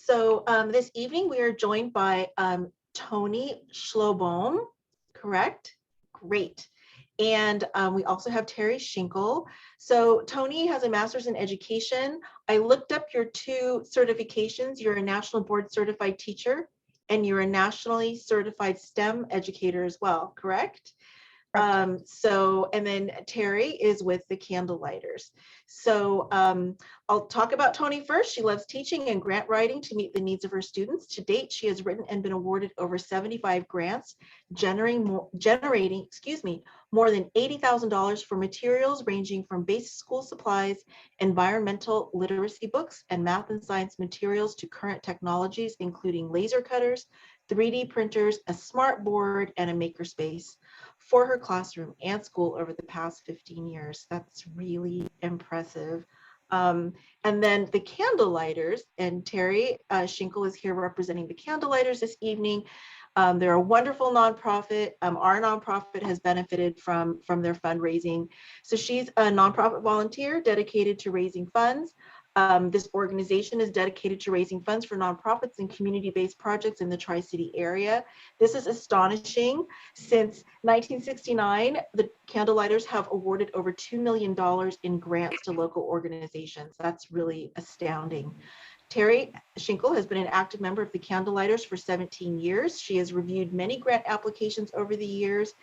So this evening we are joined by Toni Schlobohm, correct? Great. And we also have Terri Schinkel. So Toni has a master's in education. I looked up your two certifications. You're a national board certified teacher and you're a nationally certified STEM educator as well, correct? And then Terri is with the Candlelighters. So I'll talk about Toni first. She loves teaching and grant writing to meet the needs of her students. To date, she has written and been awarded over 75 grants, generating more than $80,000 for materials ranging from basic school supplies, environmental literacy books, and math and science materials to current technologies, including laser cutters, 3D printers, a smart board, and a makerspace for her classroom and school over the past 15 years. That's really impressive. And then the Candlelighters, and Terri Schinkel is here representing the Candlelighters this evening. They're a wonderful nonprofit. Our nonprofit has benefited from their fundraising. So she's a nonprofit volunteer dedicated to raising funds. This organization is dedicated to raising funds for nonprofits and community-based projects in the Tri-City area. This is astonishing. Since 1969, the Candlelighters have awarded over $2 million in grants to local organizations. That's really astounding. Terri Schinkel has been an active member of the Candlelighters for 17 years. She has reviewed many grant applications over the years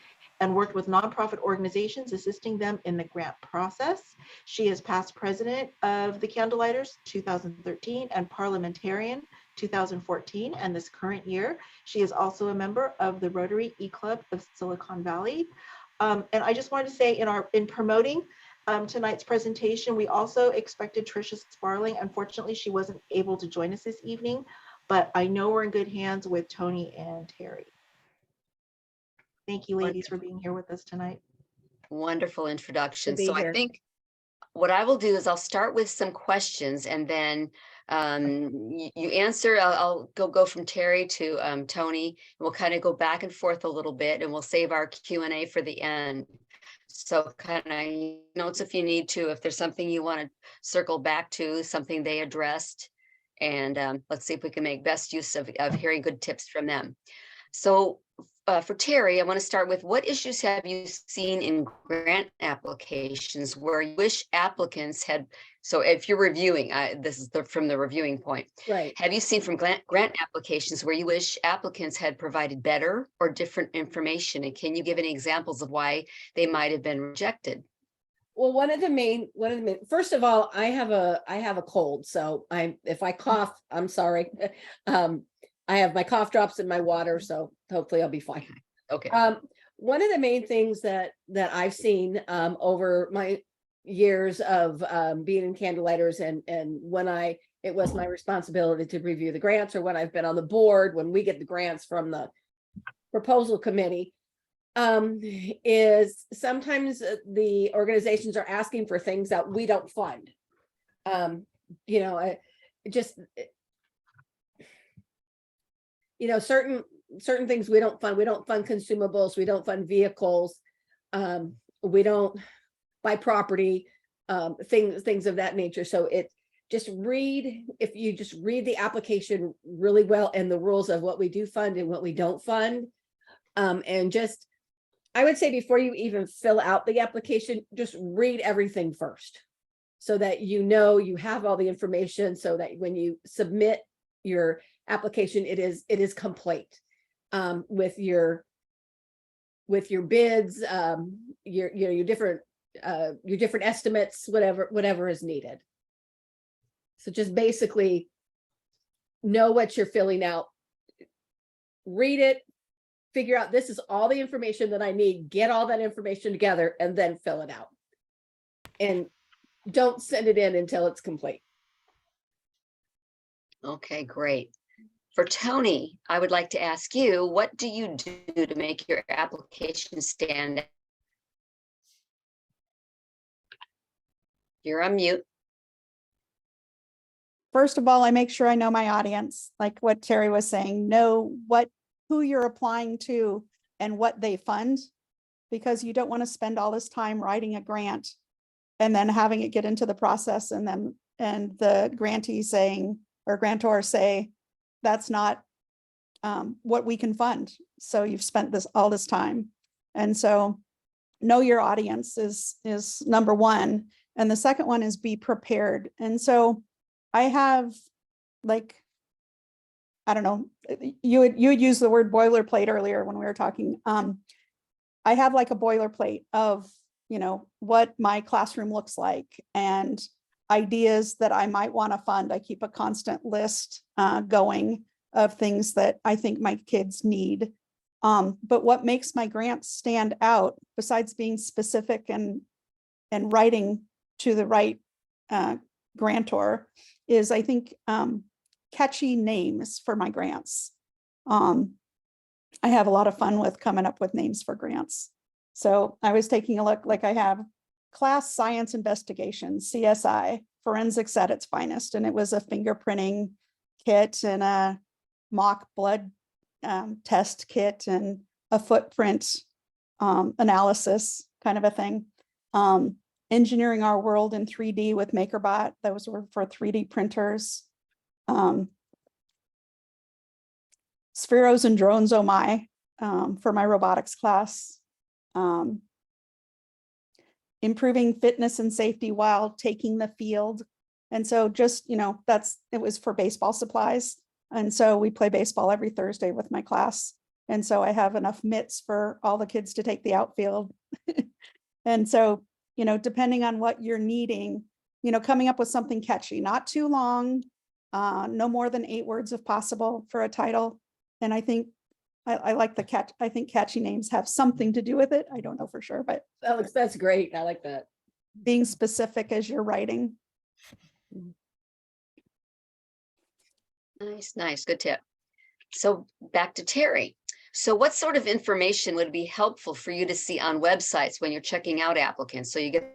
and worked with nonprofit organizations, assisting them in the grant process. She is past president of the Candlelighters 2013 and parliamentarian 2014 and this current year. She is also a member of the Rotary E-Club of Silicon Valley. And I just wanted to say in promoting tonight's presentation, we also expected Tricia Sparling. Unfortunately, she wasn't able to join us this evening, but I know we're in good hands with Toni and Terri. Thank you, ladies, for being here with us tonight. Wonderful introduction. So I think what I will do is I'll start with some questions, and then you answer. I'll go from Terri to Toni. We'll kind of go back and forth a little bit, and we'll save our Q&A for the end. So kind of notes if you need to, if there's something you want to circle back to, something they addressed, and let's see if we can make best use of hearing good tips from them. So for Terri, I want to start with, what issues have you seen in grant applications where you wish applicants had, so if you're reviewing, this is from the reviewing point, right? Have you seen from grant applications where you wish applicants had provided better or different information? And can you give any examples of why they might have been rejected? Well, one of the main, first of all, I have a cold, so if I cough, I'm sorry. I have my cough drops in my water, so hopefully I'll be fine. Okay. One of the main things that I've seen over my years of being in Candlelighters, and when it was my responsibility to review the grants, or when I've been on the board, when we get the grants from the proposal committee, is sometimes the organizations are asking for things that we don't fund. Certain things we don't fund. We don't fund consumables. We don't fund vehicles. We don't buy property, things of that nature. So if you just read the application really well and the rules of what we do fund and what we don't fund, I would say before you even fill out the application, just read everything first, so that you have all the information, so that when you submit your application, it is complete with your bids, your different estimates, whatever is needed. So just basically know what you're filling out, read it, figure out this is all the information that I need, get all that information together, and then fill it out. And don't send it in until it's complete. Okay, great. For Toni, I would like to ask you, what do you do to make your application stand out? You're on mute. First of all, I make sure I know my audience, like what Terri was saying, know who you're applying to and what they fund, because you don't want to spend all this time writing a grant and then having it get into the process and the grantee saying, or grantor say, that's not what we can fund. So you've spent all this time. And so know your audience is number one. And the second one is be prepared. And so I have, like, I don't know, you would use the word boilerplate earlier when we were talking. I have like a boilerplate of, what my classroom looks like and ideas that I might want to fund. I keep a constant list going of things that I think my kids need. But what makes my grants stand out, besides being specific and writing to the right grantor, is I think catchy names for my grants. I have a lot of fun with coming up with names for grants. So I was taking a look, like I have Class Science Investigation, CSI, Forensics at its Finest, and it was a fingerprinting kit and a mock blood test kit and a footprint analysis kind of a thing. Engineering Our World in 3D with MakerBot, those were for 3D printers. Spheros and Drones, oh my, for my robotics class. Improving fitness and safety while taking the field. And so just, it was for baseball supplies. And so we play baseball every Thursday with my class. And so I have enough mitts for all the kids to take the outfield. And so, depending on what you're needing, coming up with something catchy, not too long, no more than 8 words if possible for a title. And I think I like the catch. I think catchy names have something to do with it. I don't know for sure, but That's great. I like that. Being specific as you're writing. Nice, good tip. So back to Terri. So what sort of information would be helpful for you to see on websites when you're checking out applicants? So you get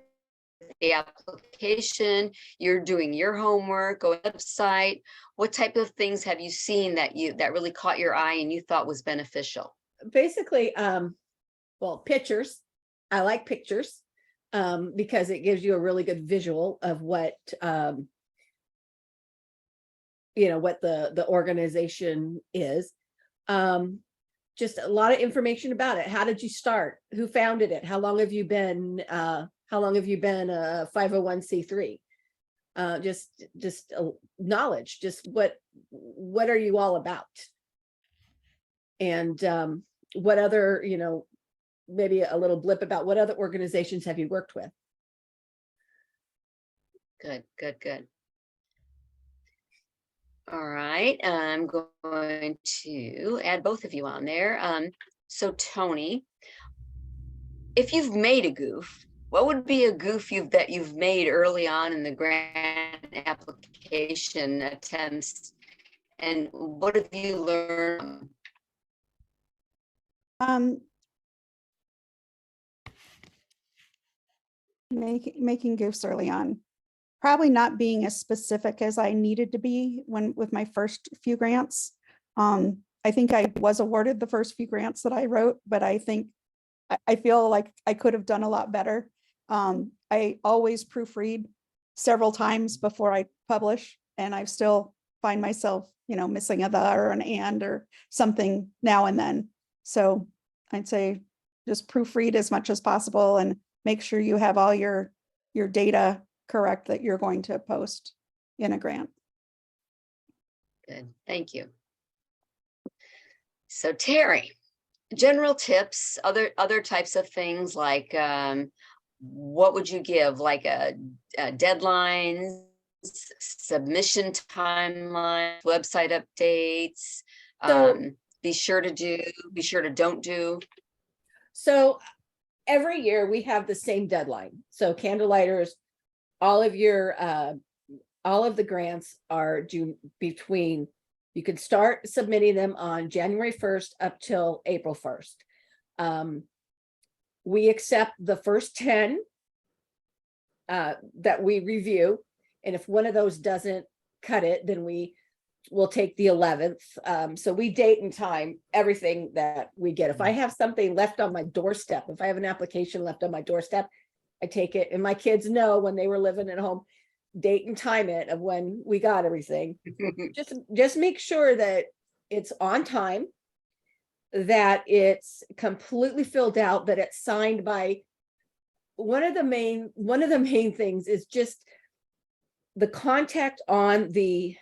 the application, you're doing your homework, go to the website. What type of things have you seen that really caught your eye and you thought was beneficial? Basically, pictures. I like pictures because it gives you a really good visual of what what the organization is. Just a lot of information about it. How did you start? Who founded it? How long have you been a 501c3? Just knowledge, just what are you all about? And what other, maybe a little blip about what other organizations have you worked with? Good. All right, I'm going to add both of you on there. So Tony, if you've made a goof, what would be a goof that you've made early on in the grant application attempts, and what have you learned? Making goofs early on. Probably not being as specific as I needed to be with my first few grants. I think I was awarded the first few grants that I wrote, but I feel like I could have done a lot better. I always proofread several times before I publish, and I still find myself, missing a the or an and or something now and then. So I'd say just proofread as much as possible and make sure you have all your data correct that you're going to post in a grant. Good, thank you. So Terri, general tips, other types of things like what would you give, like a deadlines, submission timeline, website updates, be sure to don't do. So every year we have the same deadline. So Candlelighters, all of the grants are due between, you can start submitting them on January 1st up till April 1st. We accept the first 10 that we review. And if one of those doesn't cut it, then we will take the 11th. So we date and time everything that we get. If I have something left on my doorstep, if I have an application left on my doorstep, I take it. And my kids know when they were living at home, date and time it of when we got everything. Just make sure that it's on time, that it's completely filled out, that it's signed by one of the main things is just the contact on the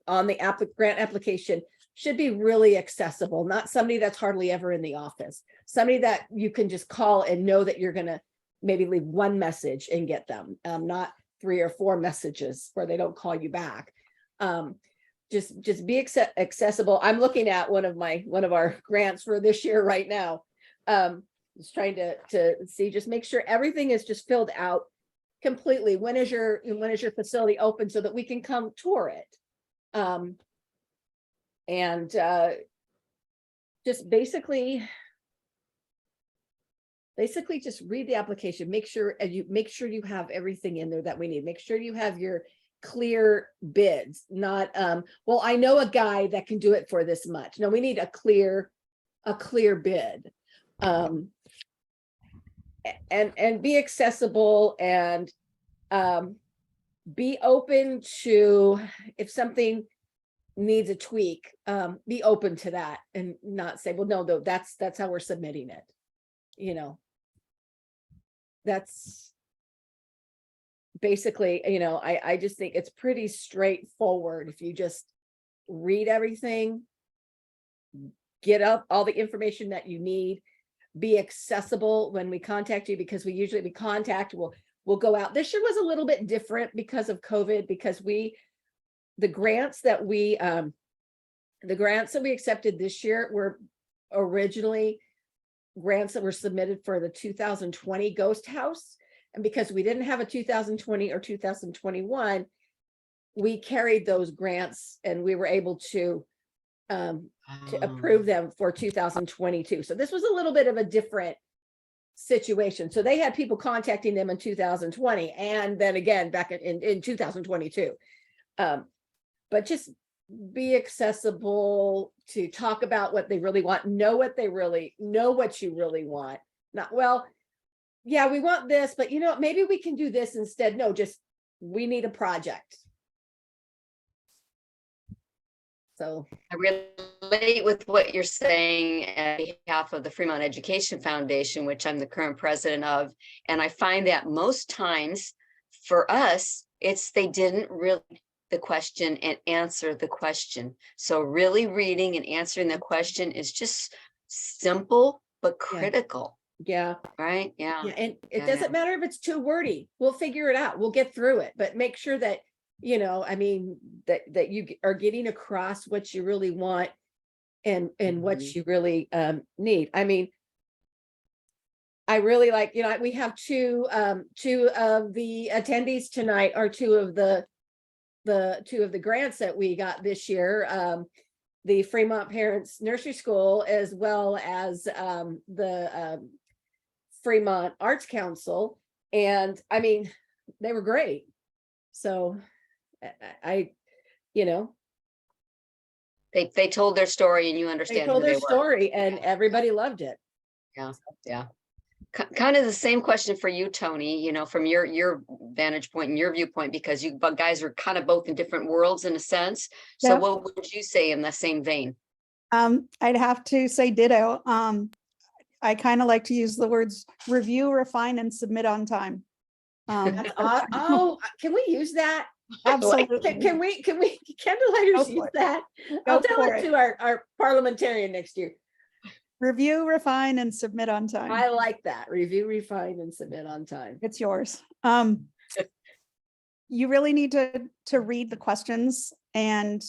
grant application should be really accessible, not somebody that's hardly ever in the office, somebody that you can just call and know that you're going to maybe leave one message and get them, not 3 or 4 messages where they don't call you back. Just be accessible. I'm looking at one of our grants for this year right now. Just trying to see, just make sure everything is just filled out completely. When is your facility open so that we can come tour it? And just basically just read the application, make sure you have everything in there that we need. Make sure you have your clear bids, not well, I know a guy that can do it for this much. No, we need a clear bid. And be accessible, and be open to, if something needs a tweak, be open to that, and not say, well, no, that's how we're submitting it. You know, that's basically, I just think it's pretty straightforward. If you just read everything, get up all the information that you need, be accessible when we contact you, because we contact, we'll go out. This year was a little bit different because of COVID, because the grants that we accepted this year were originally grants that were submitted for the 2020 Ghost House. And because we didn't have a 2020 or 2021, we carried those grants and we were able to approve them for 2022. So this was a little bit of a different situation. So they had people contacting them in 2020 and then again back in 2022. But just be accessible to talk about what they really want, know what you really want. Not, well, yeah, we want this, but maybe we can do this instead. No, just, we need a project. So I relate with what you're saying on behalf of the Fremont Education Foundation, which I'm the current president of. And I find that most times for us, they didn't really the question and answer the question. So really reading and answering the question is just simple, but critical. Yeah. Right. Yeah. And it doesn't matter if it's too wordy. We'll figure it out. We'll get through it, but make sure that, that you are getting across what you really want and what you really need. I mean, I really like, we have two of the attendees tonight are two of the grants that we got this year. The Fremont Parents Nursery School, as well as the Fremont Arts Council. And I mean, they were great. So they told their story and you understand. They told their story and everybody loved it. Yeah. Yeah. Kind of the same question for you, Tony, from your vantage point and your viewpoint, because you guys are kind of both in different worlds in a sense. So Yep. What would you say in the same vein? I'd have to say ditto. I kind of like to use the words review, refine, and submit on time. Oh, can we use that? Absolutely. Can we candlelighters use that? I'll tell it to our parliamentarian next year. Review, refine, and submit on time. I like that. Review, refine, and submit on time. It's yours. You really need to read the questions and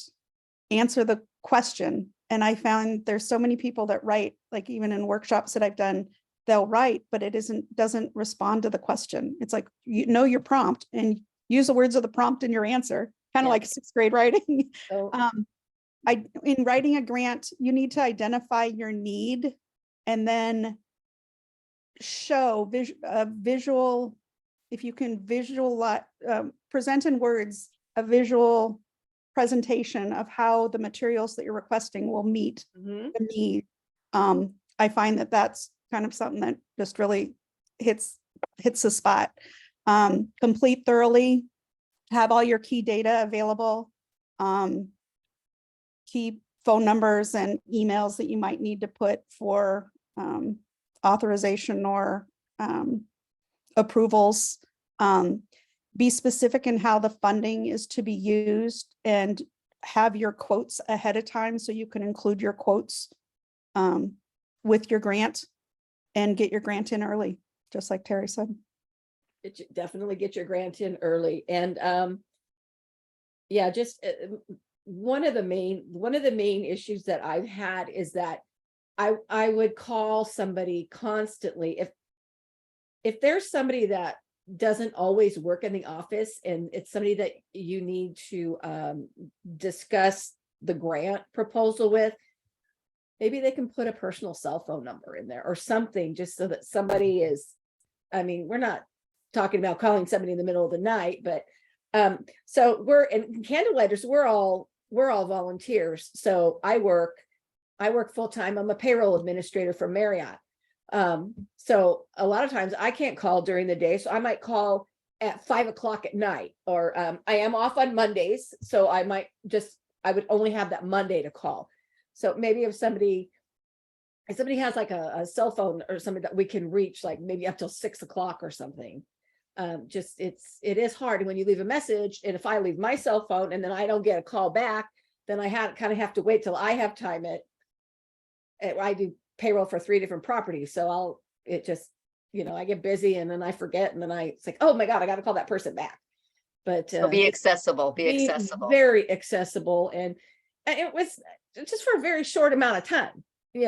answer the question. And I found there's so many people that write, like even in workshops that I've done, they'll write, but it doesn't respond to the question. It's like, your prompt and use the words of the prompt in your answer, kind of like 6th grade writing. So, in writing a grant, you need to identify your need and then show visual, if you can visualize, present in words, a visual presentation of how the materials that you're requesting will meet the need. I find that that's kind of something that just really hits the spot. Complete thoroughly, have all your key data available, key phone numbers and emails that you might need to put for authorization or approvals. Be specific in how the funding is to be used and have your quotes ahead of time so you can include your quotes with your grant and get your grant in early, just like Terri said. Definitely get your grant in early. And yeah, just one of the main issues that I've had is that I would call somebody constantly if there's somebody that doesn't always work in the office and it's somebody that you need to discuss the grant proposal with, maybe they can put a personal cell phone number in there or something, just so that somebody is, I mean, we're not talking about calling somebody in the middle of the night, but so we're in Candlelighters, we're all volunteers. So I work full-time. I'm a payroll administrator for Marriott. So a lot of times I can't call during the day. So I might call at 5 o'clock at night, or I am off on Mondays. So I would only have that Monday to call. So maybe if somebody has like a cell phone or somebody that we can reach, like maybe up till 6 o'clock or something. It is hard when you leave a message, and if I leave my cell phone and then I don't get a call back, then I kind of have to wait till I have time. I do payroll for 3 different properties, so I get busy and then I forget, and then it's like, oh my God, I got to call that person back. But So be accessible, be accessible. Very accessible, and it was just for a very short amount of time.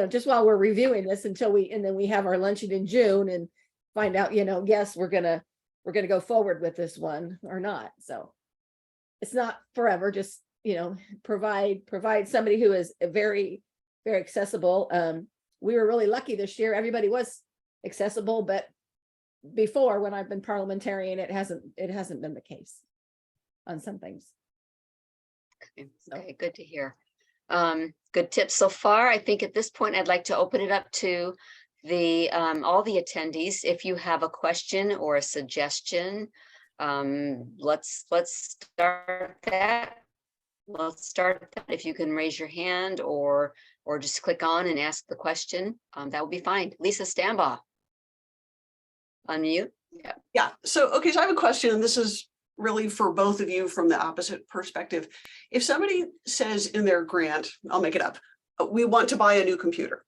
Just while we're reviewing this and then we have our luncheon in June and find out, yes, we're gonna go forward with this one or not. So it's not forever, just provide somebody who is very, very accessible. We were really lucky this year. Everybody was accessible, but before, when I've been parliamentarian, it hasn't been the case on some things. Okay, good to hear. Good tips so far. I think at this point, I'd like to open it up to all the attendees. If you have a question or a suggestion, let's start that. If you can raise your hand or just click on and ask the question, that would be fine. Lisa Stambaugh. Unmute. Yeah. So I have a question, and this is really for both of you from the opposite perspective. If somebody says in their grant, I'll make it up, we want to buy a new computer.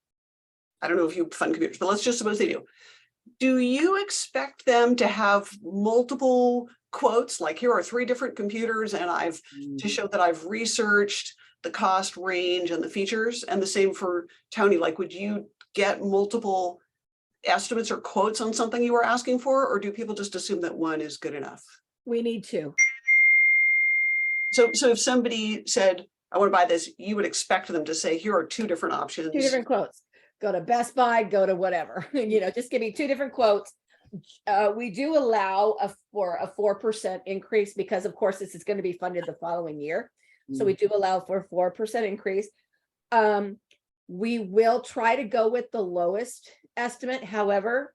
I don't know if you fund computers, but let's just suppose they do. Do you expect them to have multiple quotes, like here are 3 different computers and to show that I've researched the cost range and the features? And the same for Tony, like would you get multiple estimates or quotes on something you were asking for, or do people just assume that one is good enough? We need to. So if somebody said, I want to buy this, you would expect them to say, here are 2 different options. 2 different quotes. Go to Best Buy, go to whatever, just give me 2 different quotes. We do allow for a 4% increase because of course this is going to be funded the following year. So we do allow for a 4% increase. We will try to go with the lowest estimate. However,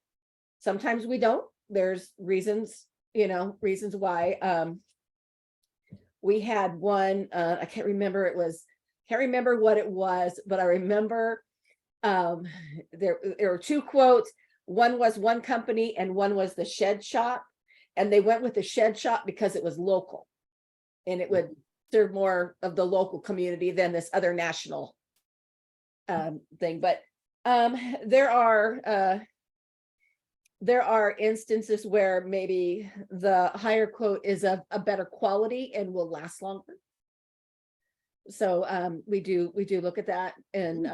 sometimes we don't. There's reasons why. We had one, I can't remember what it was, but I remember there were 2 quotes. One was one company and one was the shed shop, and they went with the shed shop because it was local and it would serve more of the local community than this other national thing. But there are instances where maybe the higher quote is a better quality and will last longer. So we do look at that, and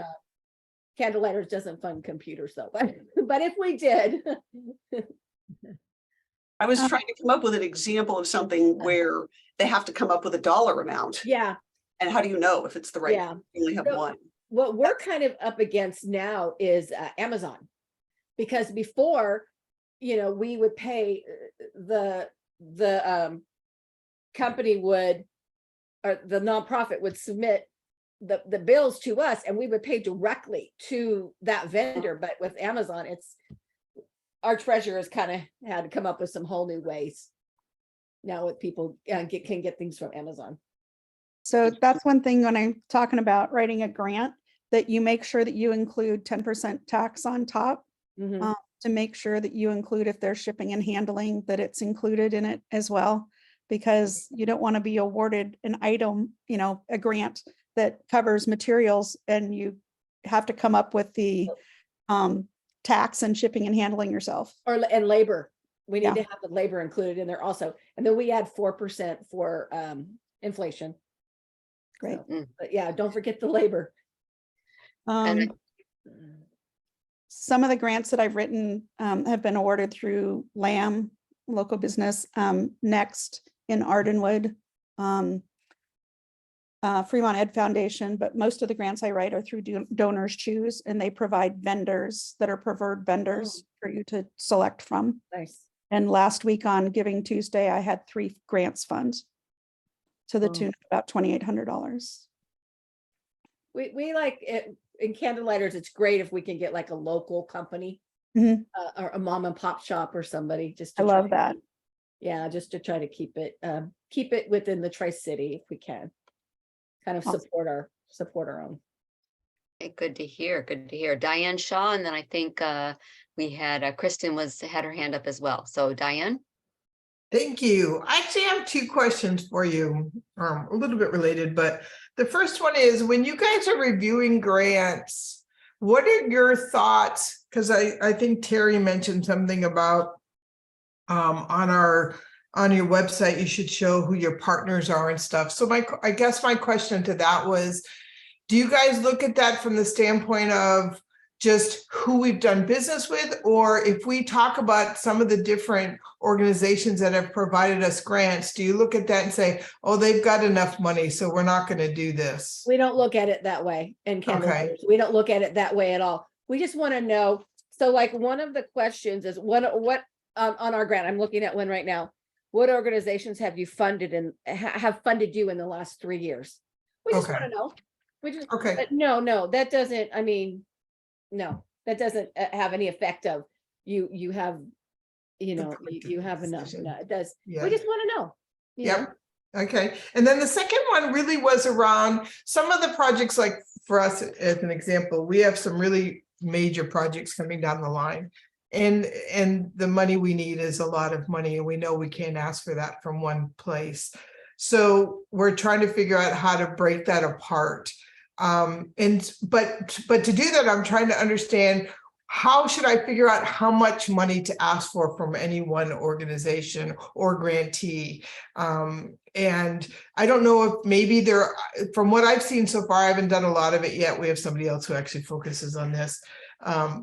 Candlelighters doesn't fund computers though, but if we did. I was trying to come up with an example of something where they have to come up with a dollar amount. Yeah. And how do you know if it's the right? Yeah. You only have one. What we're kind of up against now is Amazon, because before, we would pay the company or the nonprofit would submit the bills to us and we would pay directly to that vendor. But with Amazon, our treasurers kind of had to come up with some whole new ways. now with people can get things from Amazon. So that's one thing when I'm talking about writing a grant, that you make sure that you include 10% tax on top, Mhm. to make sure that you include, if they're shipping and handling, that it's included in it as well. Because you don't want to be awarded an item, a grant that covers materials, and you have to come up with the tax and shipping and handling yourself. And labor. We need Yeah. to have the labor included in there also. And then we add 4% for inflation. Great. So, but yeah, don't forget the labor. And Some of the grants that I've written have been awarded through LAM, local business, Next in Ardenwood, Fremont Ed Foundation, but most of the grants I write are through Donors Choose, and they provide vendors that are preferred vendors for you to select from. Nice. And last week on Giving Tuesday, I had 3 grants funds to the tune of about $2,800. We like it in Candlelighters. It's great if we can get like a local company, Mhm. or a mom and pop shop or somebody, just I to try love to that. keep- yeah, just to try to keep it within the Tri-City if we can. Kind of Awesome. support our own. okay, good to hear. Good to hear. Diane Shaw, and then I think we had Kristen had her hand up as well. So Diane. Thank you. I actually have 2 questions for you, a little bit related, but the first one is, when you guys are reviewing grants, what are your thoughts? Because I think Terry mentioned something about on your website, you should show who your partners are and stuff. So I guess my question to that was, do you guys look at that from the standpoint of just who we've done business with? Or if we talk about some of the different organizations that have provided us grants, do you look at that and say, oh, they've got enough money, so we're not going to do this? We don't look at it that way in Candlelighters. Okay. We don't look at it that way at all. We just want to know. So like one of the questions is what on our grant, I'm looking at one right now. What organizations have you funded and have funded you in the last 3 years? We just Okay. want to know. We just, Okay. but no, that doesn't, I mean, no, that doesn't have any effect of you have, you have enough. decision. No, it does. Yeah. We just want to know. you know. Yep. Okay. And then the second one really was around some of the projects, like for us, as an example, we have some really major projects coming down the line. And the money we need is a lot of money, and we know we can't ask for that from one place. So we're trying to figure out how to break that apart. But to do that, I'm trying to understand, how should I figure out how much money to ask for from any one organization or grantee? And I don't know if maybe from what I've seen so far, I haven't done a lot of it yet. We have somebody else who actually focuses on this.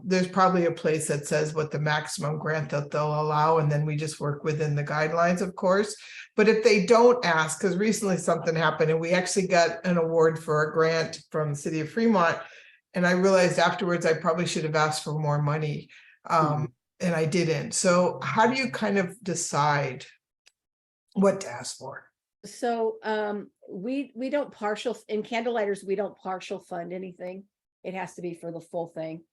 There's probably a place that says what the maximum grant that they'll allow, and then we just work within the guidelines, of course. But if they don't ask, because recently something happened and we actually got an award for a grant from the city of Fremont, and I realized afterwards I probably should have asked for more money, and I didn't. So how do you kind of decide what to ask for? So we don't partial in Candlelighters, we don't partial fund anything. It has to be for the full thing.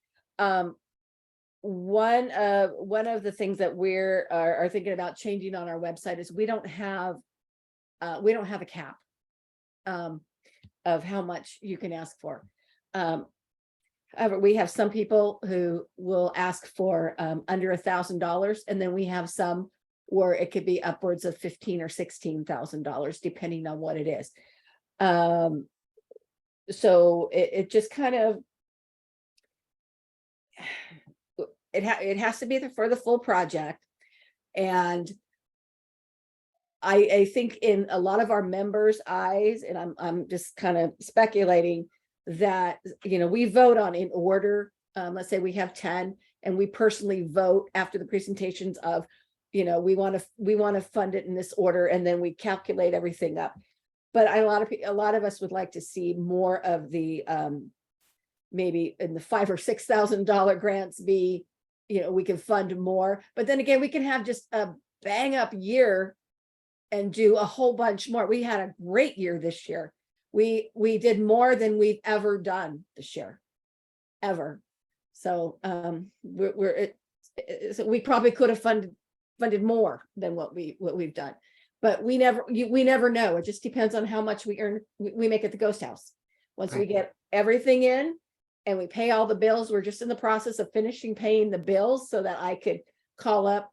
One of the things that we're are thinking about changing on our website is we don't have a cap of how much you can ask for. However, we have some people who will ask for under $1,000, and then we have some where it could be upwards of $15,000 or $16,000, depending on what it is. So it just kind of, it has to be for the full project. And I think in a lot of our members' eyes, and I'm just kind of speculating, that we vote on in order. Let's say we have 10 and we personally vote after the presentations of we want to fund it in this order, and then we calculate everything up. But a lot of us would like to see more of the maybe in the $5,000 or $6,000 grants be, we can fund more. But then again, we can have just a bang up year and do a whole bunch more. We had a great year this year. We did more than we've ever done this year, ever. So we probably could have funded more than what we've done. But we never know. It just depends on how much we earn, we make at the ghost house. Once we Right. get everything in and we pay all the bills, we're just in the process of finishing paying the bills so that I could call up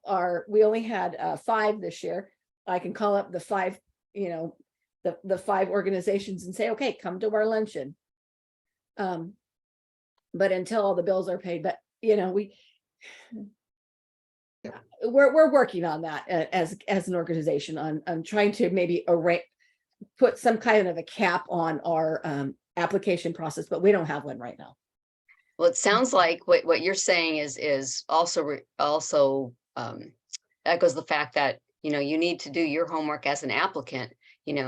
we only had 5 this year. I can call up the 5, the 5 organizations and say, okay, come to our luncheon. But until all the bills are paid, but we're working on that as an organization on trying to maybe put some kind of a cap on our application process, but we don't have one right now. Well, it sounds like what you're saying is also echoes the fact that, you need to do your homework as an applicant,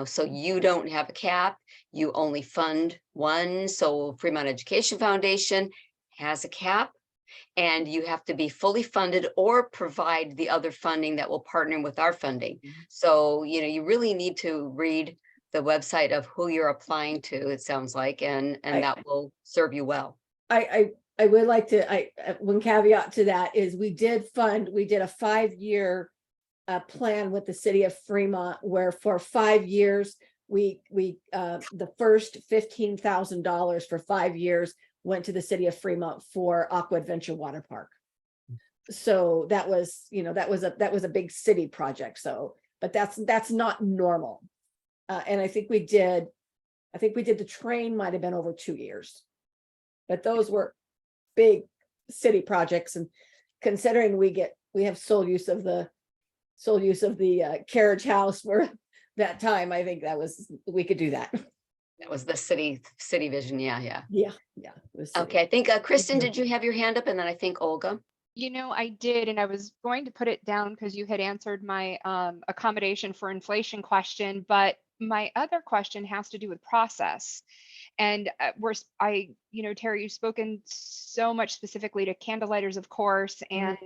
so you don't have a cap, you only fund one. So Fremont Education Foundation has a cap, and you have to be fully funded or provide the other funding that will partner with our funding. So, you really need to read the website of who you're applying to, it sounds like, and that will serve you well. I would like to, one caveat to that is we did a 5-year plan with the city of Fremont, where for 5 years, we the first $15,000 for 5 years went to the city of Fremont for Aqua Adventure Water Park. So that was a big city project. So, but that's not normal. And I think we did the train might have been over 2 years, but those were big city projects. And considering we have sole use of the carriage house for that time, I think we could do that. That was the city vision. Yeah. Yeah. Okay, I think Kristen, did you have your hand up? And then I think Olga. I did, and I was going to put it down because you had answered my accommodation for inflation question, but my other question has to do with process. And Terri, you've spoken so much specifically to candlelighters, of course, and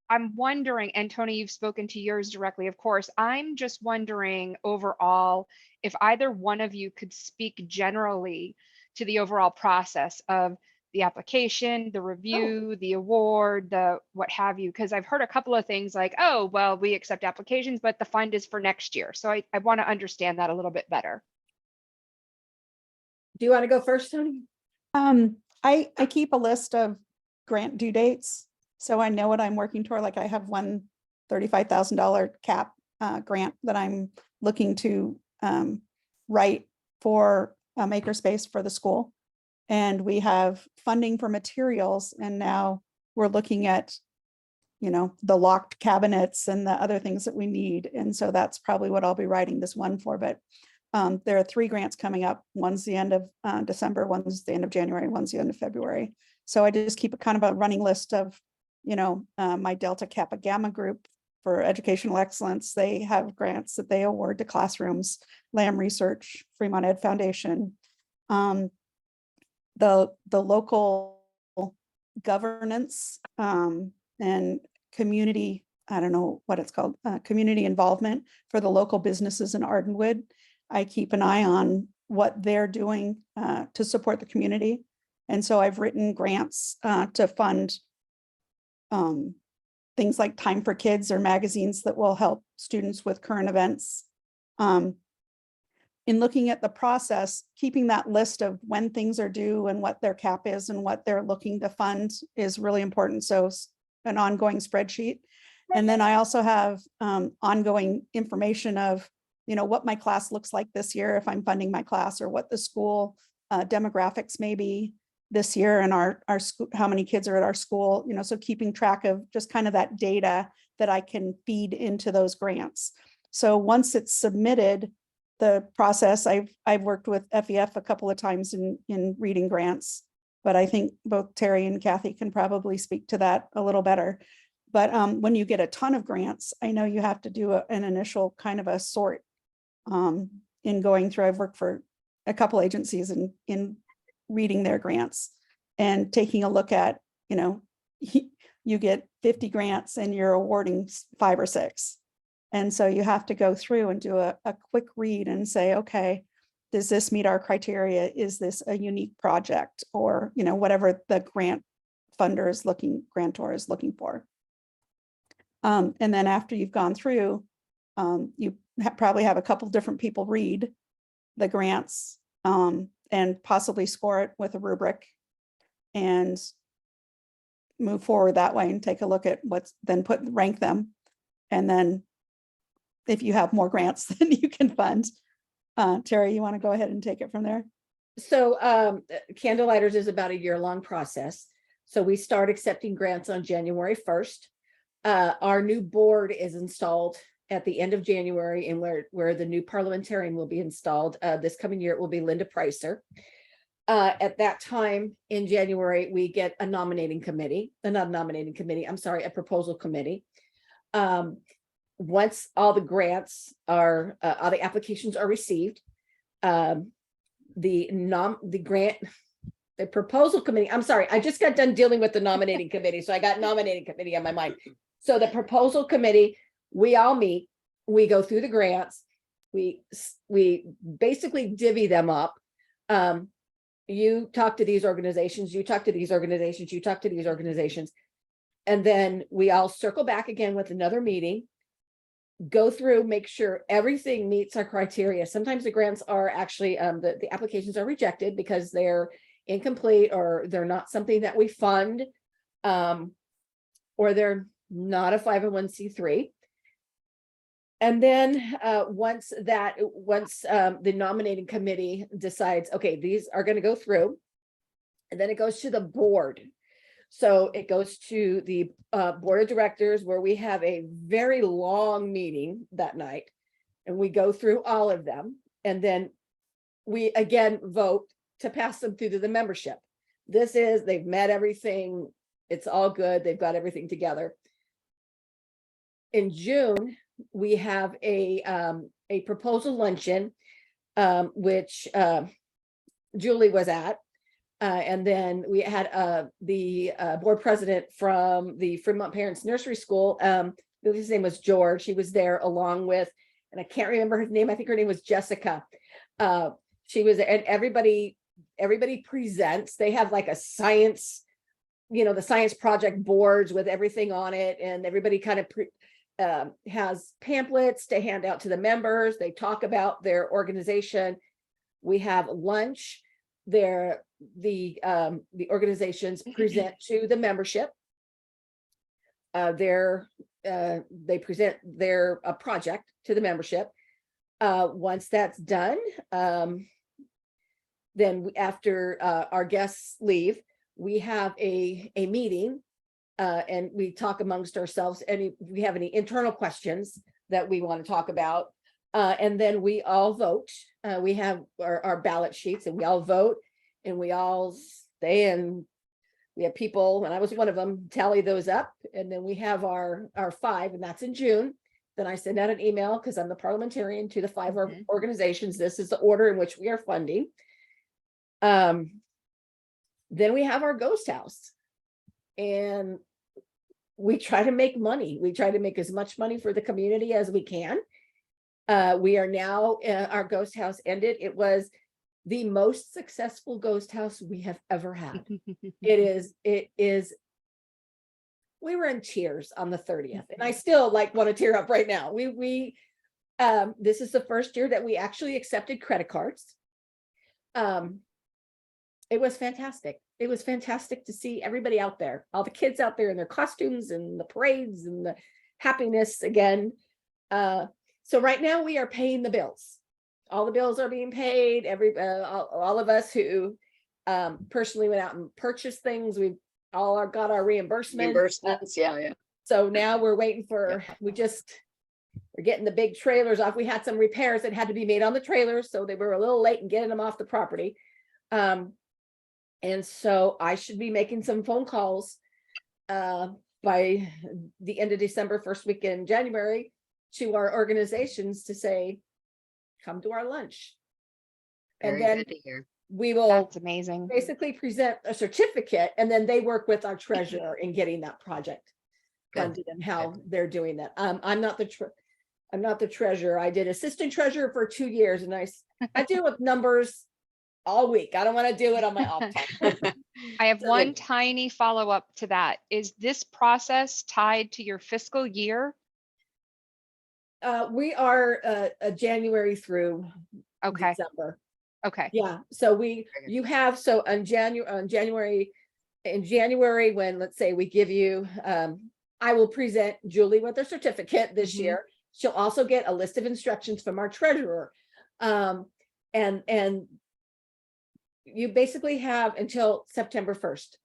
I'm wondering, and Tony, you've spoken to yours directly, of course. I'm just wondering overall if either one of you could speak generally to the overall process of the application, the review, the award, the what have you, because I've heard a couple of things like, oh, well, we accept applications, but the fund is for next year. So I want to understand that a little bit better. Do you want to go first, Tony? I keep a list of grant due dates, so I know what I'm working toward. Like I have one $35,000 cap grant that I'm looking to write for a makerspace for the school. And we have funding for materials, and now we're looking at, the locked cabinets and the other things that we need. And so that's probably what I'll be writing this one for. But there are 3 grants coming up. One's the end of December, one's the end of January, one's the end of February. So I just keep a kind of a running list of, my Delta Kappa Gamma group for educational excellence. They have grants that they award to classrooms, Lamb Research, Fremont Ed Foundation. The local governance and community, I don't know what it's called, community involvement for the local businesses in Ardenwood. I keep an eye on what they're doing to support the community. And so I've written grants to fund things like Time for Kids or magazines that will help students with current events. In looking at the process, keeping that list of when things are due and what their cap is and what they're looking to fund is really important. So an ongoing spreadsheet. And then I also have ongoing information of, what my class looks like this year if I'm funding my class, or what the school demographics may be this year, and our school, how many kids are at our school, so keeping track of just kind of that data that I can feed into those grants. So once it's submitted, the process, I've worked with FEF a couple of times in reading grants, but I think both Terri and Kathy can probably speak to that a little better. But when you get a ton of grants, I know you have to do an initial kind of a sort in going through. I've worked for a couple agencies in reading their grants and taking a look at, you get 50 grants and you're awarding 5 or 6. And so you have to go through and do a quick read and say, okay, does this meet our criteria? Is this a unique project? Or, whatever the grantor is looking for. And then after you've gone through, you probably have a couple different people read the grants and possibly score it with a rubric and move forward that way and take a look at what's then rank them. And then if you have more grants, then you can fund. Terri, you want to go ahead and take it from there? So Candlelighters is about a year-long process. So we start accepting grants on January 1st. Our new board is installed at the end of January, and where the new parliamentarian will be installed this coming year, it will be Linda Pricer. At that time in January, we get a nominating committee, not a nominating committee, I'm sorry, a proposal committee. Once all the grants are, all the applications are received, the proposal committee, I'm sorry, I just got done dealing with the nominating committee, so I got nominating committee on my mind. So the proposal committee, we all meet, we go through the grants, we basically divvy them up. You talk to these organizations, you talk to these organizations, you talk to these organizations. And then we all circle back again with another meeting, go through, make sure everything meets our criteria. Sometimes the grants are actually, the applications are rejected because they're incomplete or they're not something that we fund, or they're not a 501c3. And then once the nominating committee decides, okay, these are going to go through, and then it goes to the board. So it goes to the board of directors, where we have a very long meeting that night, and we go through all of them. And then we again vote to pass them through to the membership. They've met everything. It's all good. They've got everything together. In June, we have a proposal luncheon, which Julie was at. And then we had the board president from the Fremont Parents Nursery School. His name was George. He was there along with, and I can't remember his name. I think her name was Jessica. She was, and everybody presents. They have like a science, the science project boards with everything on it, and everybody kind of has pamphlets to hand out to the members. They talk about their organization. We have lunch there. The organizations present to the membership. They present their project to the membership. Once that's done, then after our guests leave, we have a meeting. And we talk amongst ourselves, and if we have any internal questions that we want to talk about, and then we all vote. We have our ballot sheets, and we all vote, and we all stay, and we have people, and I was one of them, tally those up, and then we have our 5, and that's in June. Then I send out an email, because I'm the parliamentarian, to the 5 organizations. This is the order in which we are funding. Then we have our ghost house. And we try to make money. We try to make as much money for the community as we can. We are now, our ghost house ended. It was the most successful ghost house we have ever had. It is, we were in tears on the 30th. And I still want to tear up right now. This is the first year that we actually accepted credit cards. It was fantastic. It was fantastic to see everybody out there, all the kids out there in their costumes and the parades and the happiness again. So right now we are paying the bills. All the bills are being paid. All of us who personally went out and purchased things, we've all got our reimbursements. Yeah. So now we're waiting for, we're getting the big trailers off. We had some repairs that had to be made on the trailers, so they were a little late in getting them off the property. And so I should be making some phone calls by the end of December, first week in January, to our organizations to say, come to our lunch. Very And then good to hear. we will That's amazing. basically present a certificate, and then they work with our treasurer in getting that project Good. funded and how they're doing that. I'm not the treasurer. I did assistant treasurer for 2 years, and I deal with numbers all week. I don't want to do it on my off time. I have So one good. tiny follow-up to that. Is this process tied to your fiscal year? We are January through Okay, December. okay. Yeah, so you have, so on January, in January, when, let's say we give you, I will present Julie with her certificate this Mhm. year. She'll also get a list of instructions from our treasurer. And you basically have until September 1st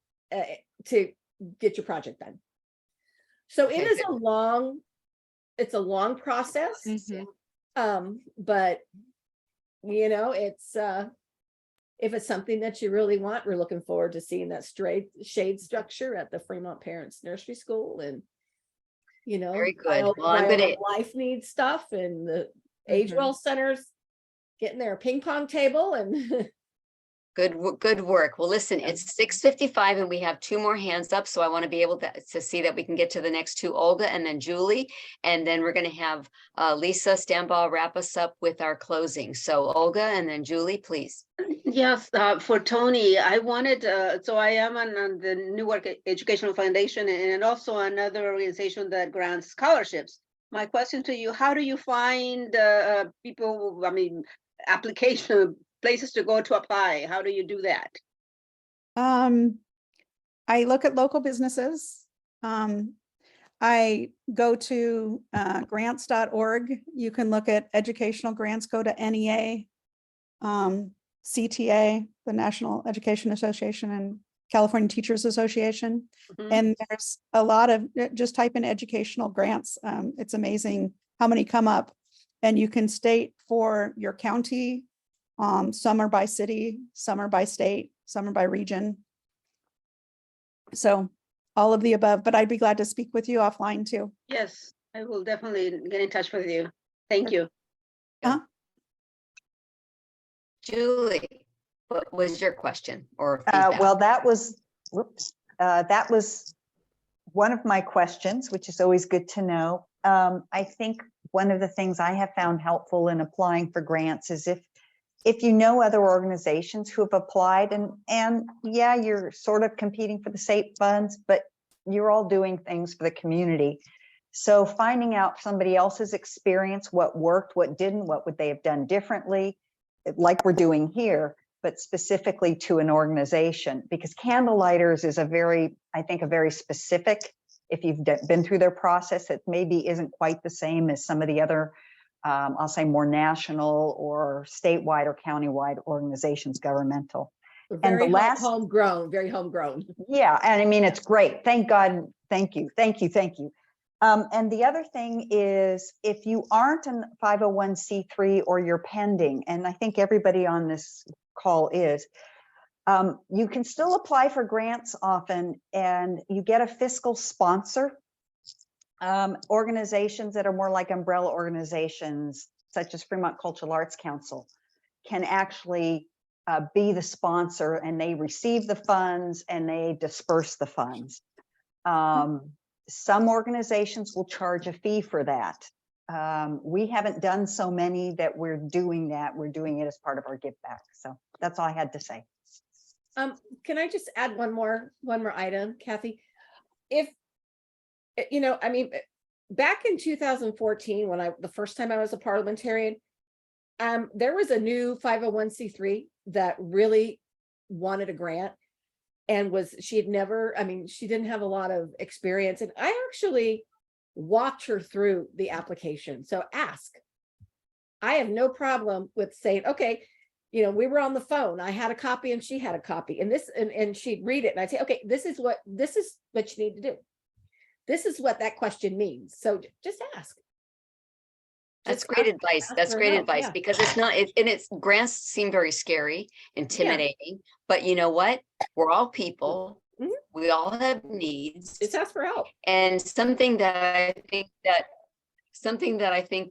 to get your project done. So it Okay, is good. it's a long process. Mhm. But you know, it's if it's something that you really want, we're looking forward to seeing that shade structure at the Fremont Parents Nursery School, and you know, Very good. Well, I'm gonna, life needs stuff, and the age Mhm. well centers getting their ping pong table and good work. Well, listen, Yeah. it's 6:55 and we have two more hands up. So I want to be able to see that we can get to the next two, Olga and then Julie. And then we're going to have Lisa Stambaugh wrap us up with our closing. So Olga and then Julie, please. Yes, for Tony, I wanted, so I am on the Newark Educational Foundation and also another organization that grants scholarships. My question to you, how do you find people, I mean, application places to go to apply? How do you do that? I look at local businesses. I go to grants.org. You can look at educational grants, go to NEA, CTA, the National Education Association, and California Teachers Association. Mhm. And there's a lot of, just type in educational grants. It's amazing how many come up. And you can state for your county, some are by city, some are by state, some are by region. So all of the above, but I'd be glad to speak with you offline too. Yes, I will definitely get in touch with you. Thank you. Julie, what was your question or feedback? Well, that was, whoops, that was one of my questions, which is always good to know. I think one of the things I have found helpful in applying for grants is if you know other organizations who have applied, and yeah, you're sort of competing for the state funds, but you're all doing things for the community. So finding out somebody else's experience, what worked, what didn't, what would they have done differently, like we're doing here, but specifically to an organization, because Candlelighters is I think a very specific, if you've been through their process, it maybe isn't quite the same as some of the other, I'll say more national or statewide or countywide organizations, governmental. very homegrown, very homegrown. Yeah, and I mean, it's great. Thank God. Thank you. Thank you. Thank you. And the other thing is, if you aren't a 501c3 or you're pending, and I think everybody on this call is, you can still apply for grants often, and you get a fiscal sponsor. Organizations that are more like umbrella organizations, such as Fremont Cultural Arts Council, can actually be the sponsor, and they receive the funds and they disperse the funds. Some organizations will charge a fee for that. We haven't done so many that we're doing that. We're doing it as part of our give back. So that's all I had to say. Can I just add one more item, Kathy? If, you know, I mean, back in 2014, when the first time I was a parliamentarian, there was a new 501c3 that really wanted a grant, and she didn't have a lot of experience, and I actually walked her through the application. So I have no problem with saying, okay, you know, we were on the phone, I had a copy and she had a copy, and she'd read it, and I'd say, okay, this is what you need to do. This is what that question means. So just ask. That's great advice. That's great advice, because it's not, and it's, grants seem very scary, intimidating, but you know what? We're all people. Mhm. We all have needs. Just ask for help. And something that I think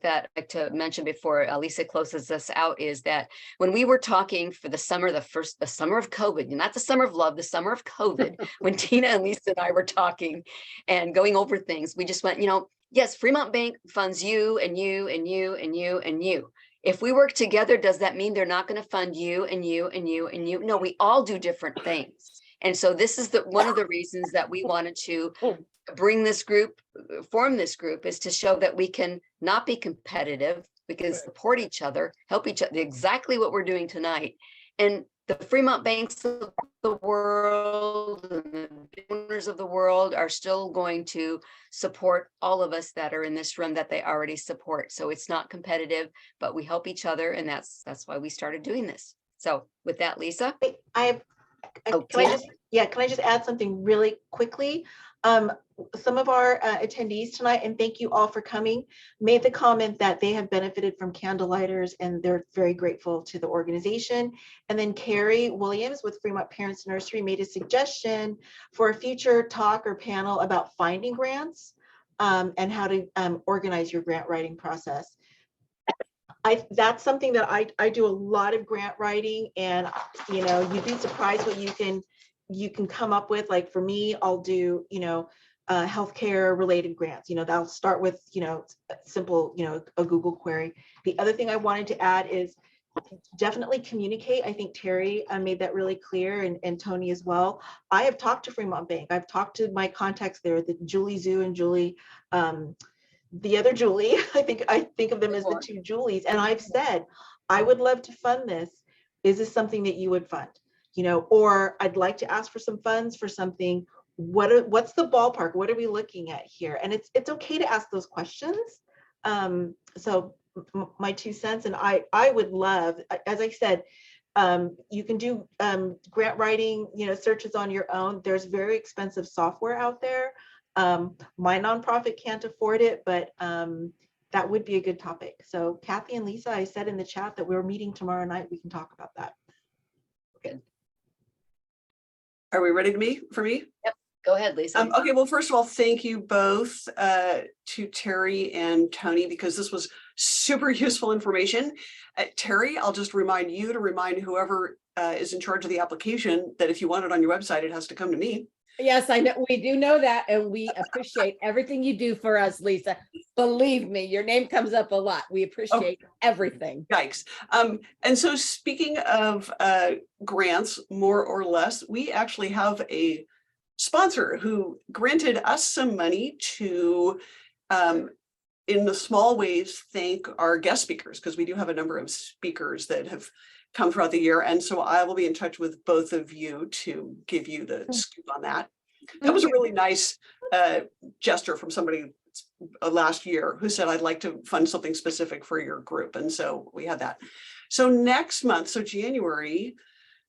that I'd like to mention before Lisa closes us out is that when we were talking for the summer, the summer of COVID, not the summer of love, the summer of COVID, when Tina and Lisa and I were talking and going over things, we just went, you know, yes, Fremont Bank funds you and you and you and you and you. If we work together, does that mean they're not going to fund you and you and you and you? No, we all do different things. And so this is one of the reasons that we wanted to bring this group, form this group, is to show that we can not be competitive, we can support each other, help each other, exactly what we're doing tonight. And the Fremont banks of the world and the owners of the world are still going to support all of us that are in this room that they already support. So it's not competitive, but we help each other, and that's why we started doing this. So with that, Lisa. Wait, can I just add something really quickly? Some of our attendees tonight, and thank you all for coming, made the comment that they have benefited from candlelighters and they're very grateful to the organization. And then Carrie Williams with Fremont Parents Nursery made a suggestion for a future talk or panel about finding grants and how to organize your grant writing process. That's something that I do a lot of grant writing, and you'd be surprised what you can come up with. Like for me, I'll do healthcare related grants. That'll start with simple a Google query. The other thing I wanted to add is definitely communicate. I think Terry made that really clear, and Tony as well. I have talked to Fremont Bank. I've talked to my contacts there, the Julie Zhu and Julie. The other Julie, I think of them as the two Julies, and I've said, I would love to fund this. Is this something that you would fund? Or I'd like to ask for some funds for something. What's the ballpark? What are we looking at here? And it's okay to ask those questions. So my 2 cents, and I would love, as I said, you can do grant writing, searches on your own. There's very expensive software out there. My nonprofit can't afford it, but that would be a good topic. So Kathy and Lisa, I said in the chat that we're meeting tomorrow night. We can talk about that. Good. Are we ready for me? Yep. Go ahead, Lisa. Okay, well, first of all, thank you both to Terry and Tony, because this was super useful information. Terry, I'll just remind you to remind whoever is in charge of the application that if you want it on your website, it has to come to me. Yes, I know. We do know that, and we appreciate everything you do for us, Lisa. Believe me, your name comes up a lot. We appreciate everything. Yikes. And so speaking of grants, more or less, we actually have a sponsor who granted us some money to, in the small ways, thank our guest speakers, because we do have a number of speakers that have come throughout the year. And so I will be in touch with both of you to give you the scoop on that. That was a really nice gesture from somebody last year who said, I'd like to fund something specific for your group. And so we had that. So next month, so January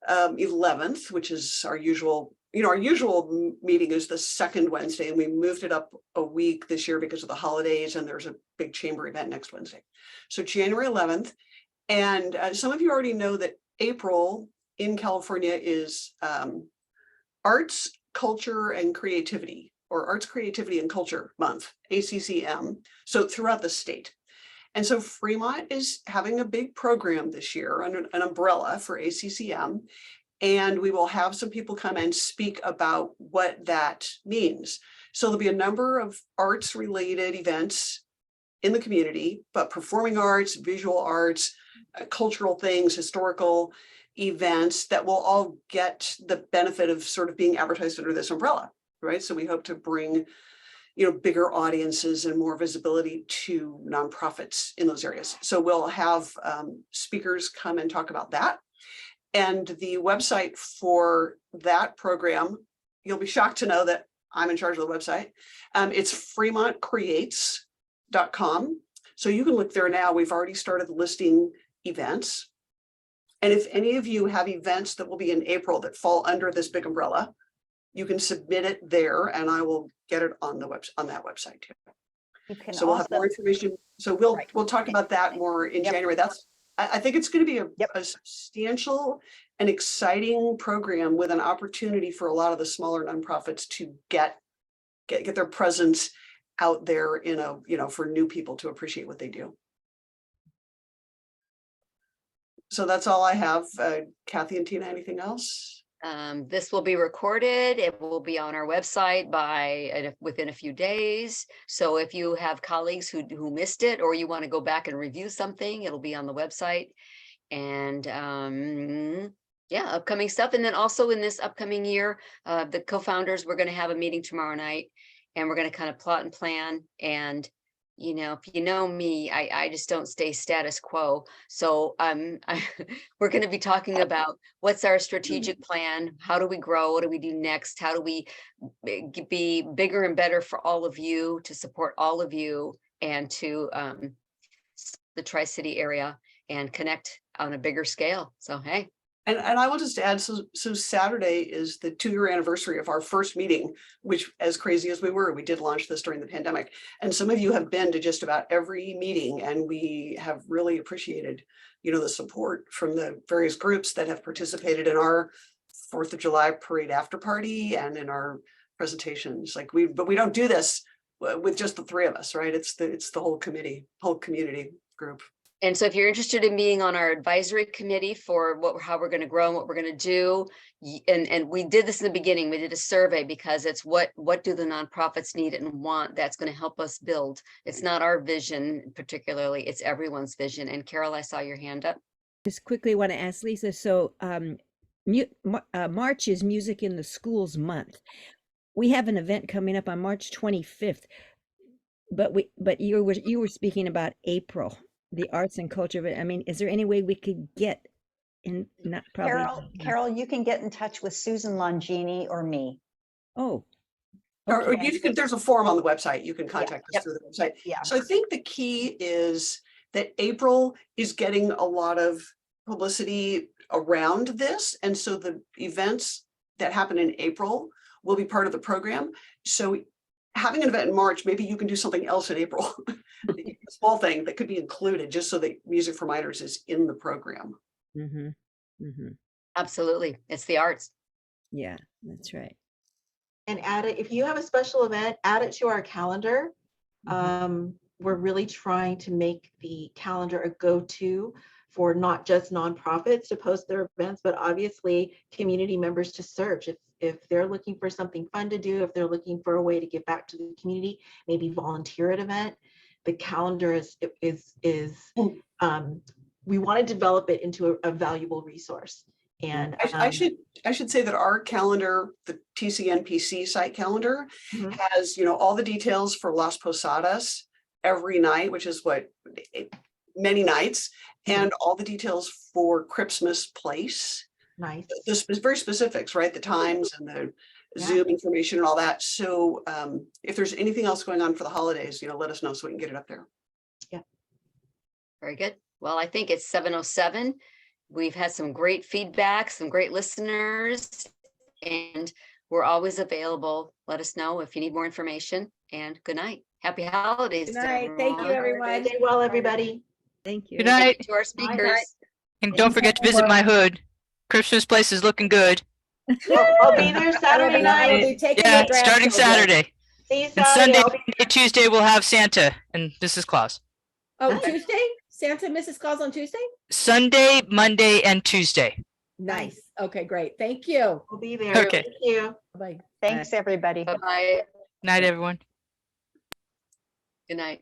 11th, which is our usual, our usual meeting is the second Wednesday, and we moved it up a week this year because of the holidays, and there's a big chamber event next Wednesday. So January 11th. And some of you already know that April in California is Arts, Culture, and Creativity, or Arts, Creativity, and Culture Month, ACCM, so throughout the state. And so Fremont is having a big program this year under an umbrella for ACCM, and we will have some people come and speak about what that means. So there'll be a number of arts-related events in the community, but performing arts, visual arts, cultural things, historical events that will all get the benefit of sort of being advertised under this umbrella, right? So we hope to bring, bigger audiences and more visibility to nonprofits in those areas. So we'll have speakers come and talk about that. And the website for that program, you'll be shocked to know that I'm in charge of the website. It's fremontcreates.com. So you can look there now. We've already started listing events. And if any of you have events that will be in April that fall under this big umbrella, you can submit it there, and I will get it on the on that website too. You can so we'll have more information. So we'll talk about that more in January. I think it's going to be a substantial and exciting program with an opportunity for a lot of the smaller nonprofits to get their presence out there for new people to appreciate what they do. So that's all I have. Kathy and Tina, anything else? This will be recorded. It will be on our website within a few days. So if you have colleagues who missed it, or you want to go back and review something, it'll be on the website. And yeah, upcoming stuff. And then also in this upcoming year, the co-founders, we're going to have a meeting tomorrow night, and we're going to kind of plot and plan. And, you know, if you know me, I just don't stay status quo. So we're going to be talking about what's our strategic plan? How do we grow? What do we do next? How do we be bigger and better for all of you, to support all of you, and to the Tri-City area, and connect on a bigger scale. So, hey. And I will just add, so Saturday is the 2-year anniversary of our first meeting, which, as crazy as we were, we did launch this during the pandemic. And some of you have been to just about every meeting, and we have really appreciated, you know, the support from the various groups that have participated in our 4th of July parade after party and in our presentations. Like but we don't do this with just the 3 of us, right? It's the whole committee, whole community group. And so if you're interested in being on our advisory committee for how we're going to grow and what we're going to do, and we did this in the beginning, we did a survey, because it's what do the nonprofits need and want that's going to help us build. It's not our vision particularly, it's everyone's vision. And Carol, I saw your hand up. Just quickly want to ask Lisa, so March is Music in the Schools month. We have an event coming up on March 25th, but you were speaking about April, the arts and culture. I mean, is there any way we could get in? Not probably. Carol, you can get in touch with Susan Longini or me. Oh, Or you can, there's a form on the website. You can contact us Yep. through the website. Yeah. So I think the key is that April is getting a lot of publicity around this. And so the events that happen in April will be part of the program. So having an event in March, maybe you can do something else in April, a small thing that could be included, just so that Music for Minors is in the program. mm-hmm, mm-hmm. Absolutely. It's the arts. Yeah, that's right. And add it, if you have a special event, add it to our calendar. Mhm. We're really trying to make the calendar a go-to for not just nonprofits to post their events, but obviously community members to search. If they're looking for something fun to do, if they're looking for a way to give back to the community, maybe volunteer at an event, the calendar is we want to develop it into a valuable resource. And I should say that our calendar, the TCNPC site calendar, Mhm. has, you know, all the details for Las Posadas every night, which is many nights, and all the details for Christmas Place. nice. The very specifics, right? The times and the Yeah. Zoom information and all that. So if there's anything else going on for the holidays, you know, let us know so we can get it up there. Very good. Well, I think it's 7:07. We've had some great feedback, some great listeners, and we're always available. Let us know if you need more information, and good night. Happy holidays. Good night. Thank you, everyone. everyone. Stay well, everybody. Thank you. Good Thank night. you to our speakers. And don't forget to visit my hood. Christmas place is looking good. I'll be there Saturday I will night. be taking Yeah, the starting grandchildren. Saturday. See you And Saturday. Sunday, I'll be- Monday, Tuesday, we'll have Santa and Mrs. Claus. Oh, Tuesday? Santa and Mrs. Claus on Tuesday? Sunday, Monday, and Tuesday. Nice. Okay, great. Thank you. We'll be there. Okay. Thank you. Bye. Thanks, everybody. Bye-bye. Night, everyone. Good night.